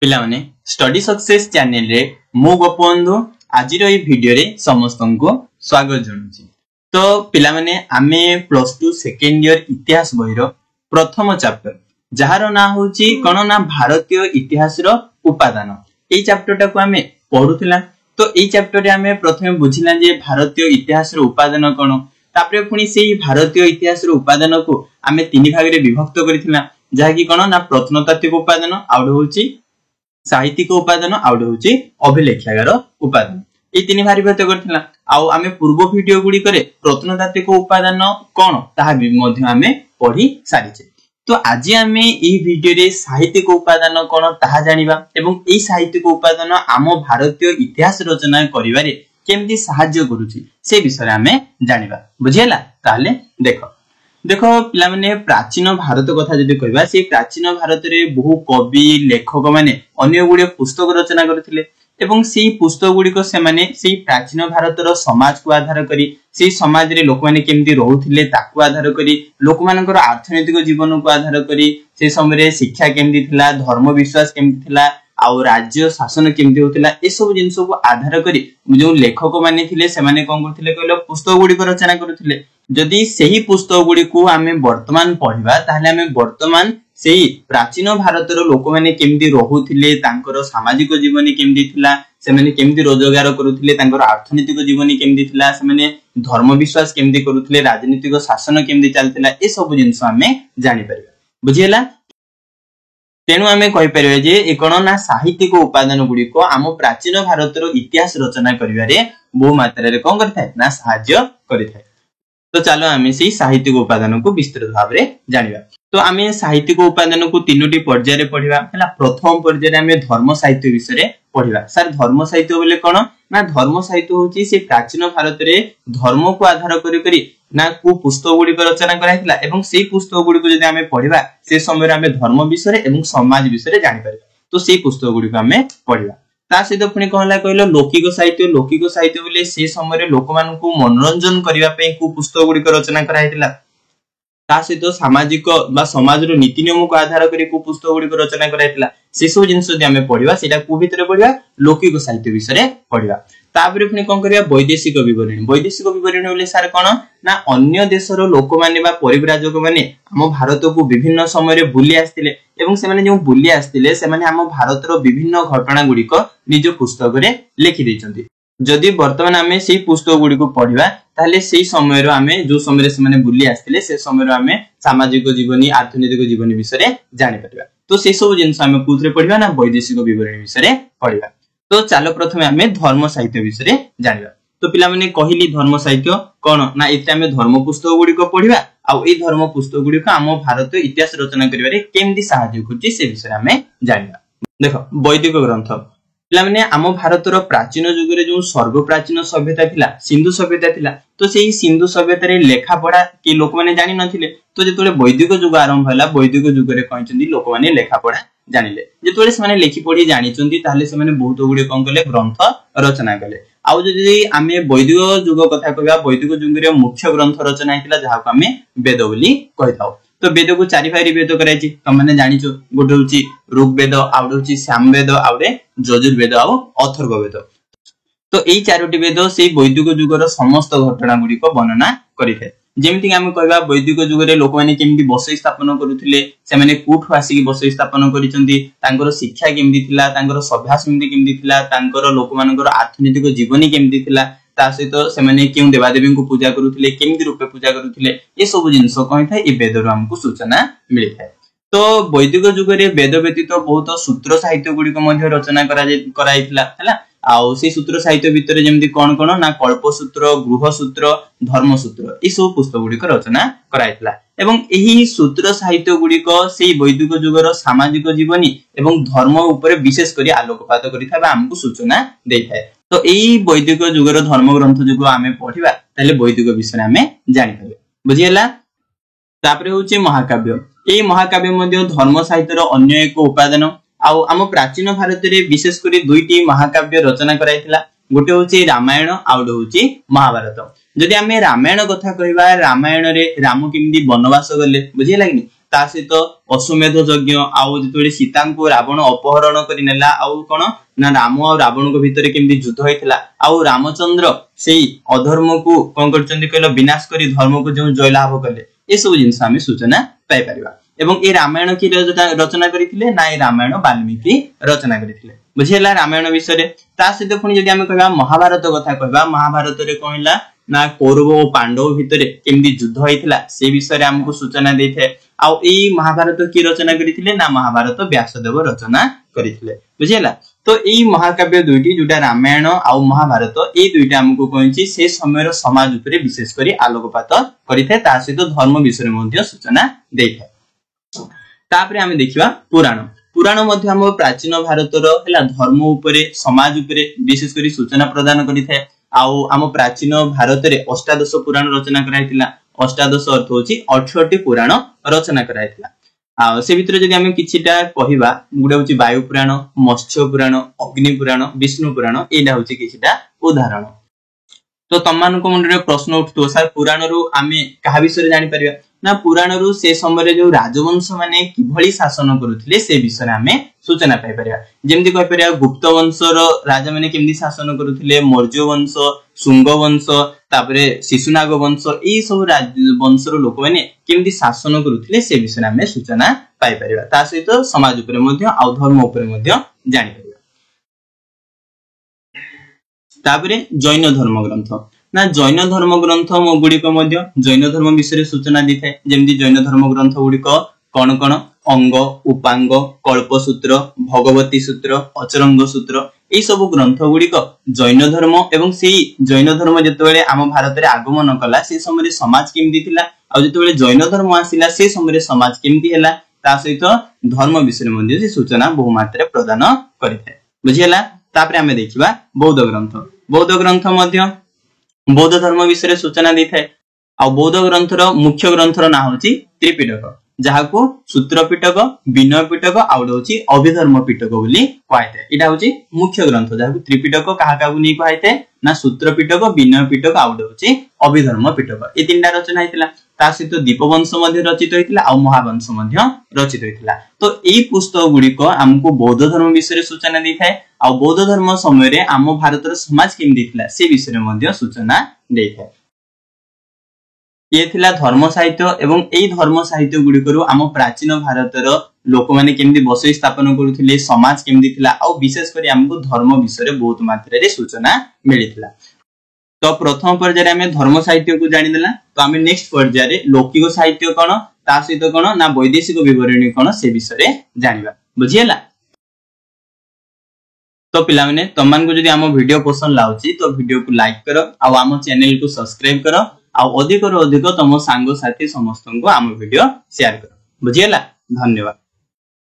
पिला माने study success channel रे मु गोपबंधु आज वीडियो रे समस्त को स्वागत जनाऊँ। तो पिला माने आमे +2 सेकेंड ईयर इतिहास बही प्रथम चैप्टर जार ना होची कोन ना भारतीय इतिहास रो उपादान ए चैप्टर टाको आमे पढुथिला। तो ए चैप्टर रे आमे प्रथमे बुझिला जे भारतीय इतिहास रो उपादान कोन, तापरे पुनी सेही भारतीय इतिहास रो उपादान को आमे तीन भाग रे विभक्त करिथिला, जहा कि कोन ना प्रत्नतात्विक उपादान, आउड होची साहित्यिक उपादान, आउड होची अभिलेखागार उपादान। ए तीन भाग विभक्त करथिला। आउ आमे पूर्व वीडियो गुडी करे प्रत्नतात्विक उपादान कोन ताहा भी मध्ये आमे पढी सारिछे। तो आज आमे ए वीडियो रे साहित्यिक उपादान कोन ताहा जानिबा एवं ए साहित्यिक उपादान आम भारतीय इतिहास रचना करिवारे केमती सहाय्य करूची से विषय आमे जानिबा। बुझियला? ताले देखो देखो पिला माने प्राचीन भारत कथा जदि कहबा, से प्राचीन भारत रे बहु कवि लेखक माने अन्य गुडे पुस्तक रचना करथिले एवं सेही पुस्तक गुडिको से माने सेही प्राचीन भारतर समाज को आधार करी, सेही समाज रे लोक माने केमती रहउथिले ताकू आधार करी, लोक मानकर अर्थनैतिक जीवन को आधार करी, से समय रे शिक्षा केमती थिला, धर्म विश्वास केमती थिला, आउ राज्य शासन केमती होतिला, ए सब जिंस को आधार करी जो लेखक माने थिले से माने कोन करथिले कहलो पुस्तक गुडिको रचना करूथिले। जदि सेही पुस्तक गुडिको आमे वर्तमान पढिबा ताहले आमे वर्तमान सेही प्राचीन भारतर लोक माने केमती रहउथिले, तांकर सामाजिक जीवन केमती थिला, से माने केमती रोजगार करूथिले, तांकर अर्थनैतिक जीवन केमती थिला, से माने धर्म विश्वास केमती करूथिले, राजनीतिक शासन केमती चलतिला, ए सब जिंस आमे जानि परिबा। बुझियला? तेणु आमे कहि परिबा जे ए कोन ना साहित्यिक उपादान गुडी को आम प्राचीन भारतर इतिहास रचना करिवारे बहु मात्रा रे कोन करथाय ना सहाय्य करिथाय। तो चलो आमे सेही साहित्यिक उपादान को विस्तृत भाव रे जानिबा। तो आमे साहित्यिक उपादान को तीनोटी पर्याय रे पढिबा। हला प्रथम पर्याय रे आमे धर्म साहित्य विषय रे पढिबा। सर धर्म साहित्य बोले कोन ना धर्म साहित्य होची से प्राचीन भारत रे धर्म को आधार करी ना को पुस्तक गुडी को रचना कराइतला एवं सेही पुस्तक गुडी को जदि आमे पढिबा से समय रे आमे धर्म विषय एवं समाज विषय जानि परिबा। तो सेही पुस्तक गुडी को आमे पढिबा। ता सहित पुणी कहला कहलो लौकिक साहित्य बोले से समय रे लोक मान को मनोरंजन करिवा पे को पुस्तक गुडी को रचना कराइतला। ता सहित सामाजिक बा समाज रो नीति नियम को आधार करी को पुस्तक गुडी को रचना कराइतला। से सब जिंस जदि आमे पढिबा सेटा को भितरे पढिबा लौकिक साहित्य विषय पढिबा। तापरे पुणी कोन करिया वैदेशिक विवरणी बोले सार कोन ना अन्य देशर लोक माने बा परिव्राजक माने हम भारत को विभिन्न समय रे बुली आस्तिले एवं से माने जो बुली आस्तिले से माने हम भारत रो विभिन्न घटना गुडी को निज पुस्तक रे लिखि दैचंती। जदि वर्तमान आमे सेही पुस्तक गुडी को पढिबा ताले सेही समय रो आमे जो समय रे से माने बुली आस्तिले से समय रो आमे सामाजिक जीवनी अर्थनैतिक जीवनी विषय जानि परिबा। तो से सब जिंस आमे पुत्रे पढिबा ना वैदेशिक विवरणी विषय पढिबा। तो चलो प्रथमे आमे धर्म साहित्य विषय जानिबा। तो पिला माने कहिली धर्म साहित्य कोन ना एते आमे धर्म पुस्तक गुडी को पढिबा आ ए धर्म पुस्तक गुडी को हम भारतीय इतिहास रचना करिवारे केमदी सहाय्य करछि से विषय आमे जानिबा। देखो वैदिक ग्रंथ पिला माने हम भारतर प्राचीन युग रे जो सर्व प्राचीन सभ्यता थिला सिंधु सभ्यता थिला। तो सेही सिंधु सभ्यता रे लेखा पढ़ा के लोक माने जानि नथिले। तो जेतोले वैदिक युग आरंभ होला वैदिक युग रे कहचंदी लोक माने लेखा पढ़ा जानिले। जेतोले से माने लेखि पढ़ी जानिचंदी ताले से माने बहुत गुडे कोन कले ग्रंथ रचना कले। आउ जदि आमे वैदिक युग कथा कहबा वैदिक युग रे मुख्य ग्रंथ रचना हितला जहा को आमे वेद बोली कहिताउ। तो वेद को चारि भाग वेद कराइछि त माने जानिचो। गोटे होची ऋग्वेद, आउडे होची सामवेद, आउडे यजुर्वेद आउ अथर्ववेद। तो एई चारोटी वेद सेही वैदिक युगर समस्त घटना गुडी को वर्णना करिथे। जेमति आमे कहबा वैदिक युग रे लोक माने केमति बसई स्थापन करूथिले, से माने कोठु आसी बसई स्थापन करिसंती, तांकर शिक्षा केमति थिला, तांकर सभ्यास केमति थिला, तांकर लोक मानकर अर्थनैतिक जीवनी केमति थिला, ता सहित से माने केउ देवादेवी को पूजा करूथिले, केमति रूपे पूजा करूथिले, ए सब जिंस कहि थाए ए वेद रो हमकु सूचना मिलि थाए। तो वैदिक युग रे वेद व्यतीत बहुत सूत्र साहित्य गुडी को मध्ये रचना कराइतला हला। आउ से सूत्र साहित्य भितर जेमति कोन कोन ना कल्पसूत्र, गृहसूत्र, धर्मसूत्र ए सब पुस्तक गुडी को रचना कराइतला एवं एही सूत्र साहित्य गुडी को सेही वैदिक युगर सामाजिक जीवनी एवं धर्म ऊपर विशेष करी आलोकपात करिथा बा हमकु सूचना देइथाय। तो एही वैदिक युगर धर्म ग्रंथ जो आमे पढिबा ताले वैदिक विषय आमे जानि पाबे। बुझियला? तापरे होची महाकाव्य। ए महाकाव्य मध्ये धर्म साहित्यर अन्य एक उपादान। आउ आम प्राचीन भारत रे विशेष करी दुईटी महाकाव्य रचना कराइथिला। गोटे होची रामायण, आउडे होची महाभारत। जदि आमे रामायण कथा कहबा, रामायण रे राम केमदी वनवास गले बुझियला कि ता सहित अश्वमेध यज्ञ आउ जेतबेले सीता को रावण अपहरण करि नेला आउ कोन ना राम और रावण को भीतर केमदी युद्ध होइतला आउ रामचंद्र सेही अधर्म को कोन करचंदी कहलो विनाश करी धर्म को जो जय लाभ करले ए सब जिंस आमे सूचना पाई परिबा एवं ए रामायण की रचना करिथिले ना ए रामायण वाल्मीकि रचना करिथिले बुझिला रामायण विषय रे ता सहित पुनी जदि आमे कहबा महाभारत कथा कहबा महाभारत रे कहला ना कौरव और पांडव भितर केमदी युद्ध होइथिला से विषय रे हमको सूचना देथे आ ए महाभारत की रचना करिथिले ना महाभारत व्यासदेव रचना करिथिले बुझिला तो ए महाकाव्य दुईटी जोटा रामायण आ महाभारत ए दुईटा हमको कहछि से समय समाज उपरे विशेष करी आलोकपात करिथे ता सहित धर्म विषय मध्ये सूचना देथे तापरे हमें देखिबा पुराण पुराण मध्ये हम प्राचीन भारतर हला धर्म उपरे समाज उपरे विशेष करी सूचना प्रदान करिथे आउ हम प्राचीन भारत रे अष्टादश पुराण रचना कराइतिला अष्टादश अर्थ होची 18 पुराण रचना कराइतिला आ से भितर जदि हम किछिटा कहिबा गुडा होची वायु पुराण मत्स्य पुराण अग्नि पुराण विष्णु पुराण एडा होची किछिटा उदाहरण तो तमान को मन रे प्रश्न उठतो सर पुराण रु आमे कहा विषय जानि परिबा ना पुराण रु से समय जो राजवंश माने किभली शासन करुथिले से विषय आमे सूचना पाई परिबा जेमति कहि परिबा गुप्त वंश रो राजा माने केमदी शासन करुथिले मौर्य वंश शुंग वंश तापरे शिशुनाग वंश ए सब वंश रो लोक माने केमदी शासन करुथिले से विषय आमे सूचना पाई परिबा ता सहित समाज उपरे मध्ये आ धर्म उपरे मध्ये जानि परिबा तापरे जैन धर्म ग्रंथ ना जैन धर्म ग्रंथ गुड़िक जैन धर्म विषय सूचना दी थाए जेमती जैन धर्म ग्रंथ गुड़िक कौन कौन अंग उपांग कल्पसूत्र भगवती सूत्र अचरंग सूत्र ये सब ग्रंथ गुड़िक जैन धर्म एवं से जैन धर्म जितेबाला आम भारत में आगमन कला से समय समाज केमती थिला आ जितेबाला जैन धर्म आसिला से समय समाज केमती हैला ता सहित धर्म विषय मध्ये से सूचना बहु मात्रा प्रदान करिथाए बुझियला तापरे हमें देखिबा बौद्ध ग्रंथ मध्ये बौद्ध धर्म विषय सूचना दी थाए आ बौद्ध ग्रंथर मुख्य ग्रंथर ना होची त्रिपिटक जहाको सूत्र पिटक विनय पिटक आउड होची अभिधर्म पिटक बोली कहैते एटा होची मुख्य ग्रंथ जहाको त्रिपिटक काहा काहू नै कहैते ना सूत्र पिटक विनय पिटक आउड होची अभिधर्म पिटक ए तीनटा रचना हैतिला ता सहित दीपवंश मध्ये रचित होइतिला आ महावंश मध्ये रचित होइतिला तो एई पुस्तक गुडीक हमको बौद्ध धर्म विषय सूचना दी थाए आ बौद्ध धर्म समय रे आम भारतर समाज केमदी थिला से विषय मध्ये सूचना दै थाए ये थिला धर्म साहित्य एवं एई धर्म साहित्य गुडीकरू आम प्राचीन भारतर लोक माने केमदी बसई स्थापन करूथिले समाज केमदी थिला आ विशेष करी हमको धर्म विषय रे बहुत मात्रा रे सूचना मिलिथिला तो प्रथम पर्याय में धर्म साहित्य को जानि देला तो आमे नेक्स्ट पर्याय रे लौकिक साहित्य कोन ता सहित कोन ना वैदेशिक विवरणी कोन से विषय रे जानिबा बुझियला तो पिला माने तमन को जदी हम वीडियो पसंद लाउची तो वीडियो को लाइक करो आ हम चैनल को सब्सक्राइब करो आ अधिक रो अधिक तम सांग साथी समस्त को हम वीडियो शेयर करो बुझियला धन्यवाद।